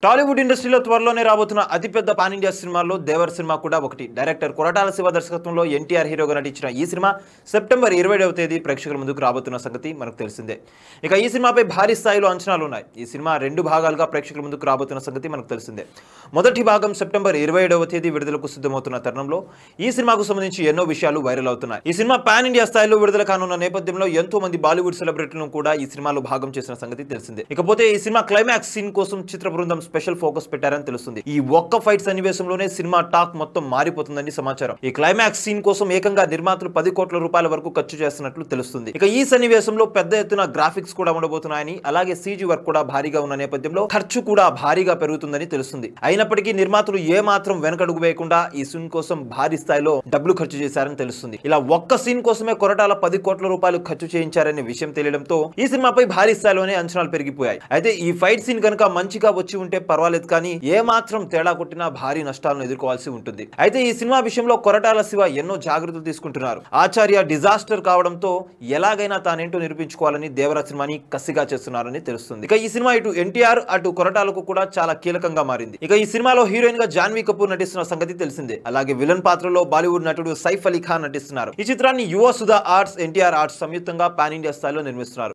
టాలీవుడ్ ఇండస్ట్రీలో త్వరలోనే రాబోతున్న అతిపెద్ద పాన్ ఇండియా సినిమాల్లో దేవర్ సినిమా కూడా ఒకటి. డైరెక్టర్ కొరటాల శివ దర్శకత్వంలో ఎన్టీఆర్ హీరోగా నటించిన ఈ సినిమా సెప్టెంబర్ 27వ తేదీ ప్రేక్షకుల ముందుకు రాబోతున్న సంగతి మనకు తెలిసిందే. ఇక ఈ సినిమాపై భారీ స్థాయిలో అంచనాలు ఉన్నాయి. ఈ సినిమా 2 భాగాలుగా ప్రేక్షకుల ముందుకు రాబోతున్న సంగతి మనకు తెలిసిందే. మొదటి భాగం సెప్టెంబర్ 27వ తేదీ విడుదలకు సిద్ధమవుతున్న తరుణంలో ఈ సినిమాకు సంబంధించి ఎన్నో విషయాలు వైరల్ అవుతున్నాయి. ఈ సినిమా పాన్ ఇండియా స్థాయిలో విడుదల కానున్న నేపథ్యంలో ఎంతో మంది బాలీవుడ్ సెలబ్రిటీలను కూడా ఈ సినిమాలో భాగం చేసిన సంగతి తెలిసిందే. ఇకపోతే ఈ సినిమా క్లైమాక్స్ సీన్ కోసం చిత్ర బృందం స్పెషల్ ఫోకస్ పెట్టారని తెలుస్తుంది. ఈ ఒక్క ఫైట్ సన్నివేశంలోనే సినిమా టాక్ మొత్తం మారిపోతుందని సమాచారం. ఈ క్లైమాక్స్ సీన్ కోసం ఏకంగా నిర్మాతలు 10 కోట్ల రూపాయల వరకు ఖర్చు చేస్తున్నట్లు తెలుస్తుంది. ఇక ఈ సన్నివేశంలో పెద్ద ఎత్తున గ్రాఫిక్స్ కూడా ఉండబోతున్నాయని, అలాగే సీజీ వర్క్ కూడా భారీగా ఉన్న నేపథ్యంలో ఖర్చు కూడా భారీగా పెరుగుతుందని తెలుస్తుంది. అయినప్పటికీ నిర్మాతలు ఏ మాత్రం వెనకడుగు వేయకుండా ఈ సీన్ కోసం భారీ స్థాయిలో డబ్బులు ఖర్చు చేశారని తెలుస్తుంది. ఇలా ఒక్క సీన్ కోసమే కొరటాల 10 కోట్ల రూపాయలు ఖర్చు చేయించారనే విషయం తెలియడంతో ఈ సినిమాపై భారీ స్థాయిలోనే అంచనాలు పెరిగిపోయాయి. అయితే ఈ ఫైట్ సీన్ కనుక మంచిగా వచ్చి ఉంటే పర్వాలేదు, కానీ ఏ మాత్రం తేడా కొట్టినా భారీ నష్టాలను ఎదుర్కోవాల్సి ఉంటుంది. అయితే ఈ సినిమా విషయంలో కొరటాల శివ ఎన్నో జాగ్రత్తలు తీసుకుంటున్నారు. ఆచార్య డిజాస్టర్ కావడంతో ఎలాగైనా తానేంటో నిరూపించుకోవాలని దేవర సినిమాని కసిగా చేస్తున్నారని తెలుస్తుంది. ఇక ఈ సినిమా ఇటు ఎన్టీఆర్ అటు కొరటాలకు కూడా చాలా కీలకంగా మారింది. ఇక ఈ సినిమాలో హీరోయిన్ గా జాన్వీ కపూర్ నటిస్తున్న సంగతి తెలిసిందే. అలాగే విలన్ పాత్రలో బాలీవుడ్ నటుడు సైఫ్ అలీ ఖాన్ నటిస్తున్నారు. ఈ చిత్రాన్ని యువ సుధా ఆర్ట్స్, ఎన్టీఆర్ ఆర్ట్స్ సంయుక్తంగా పాన్ ఇండియా స్థాయిలో నిర్మిస్తున్నారు.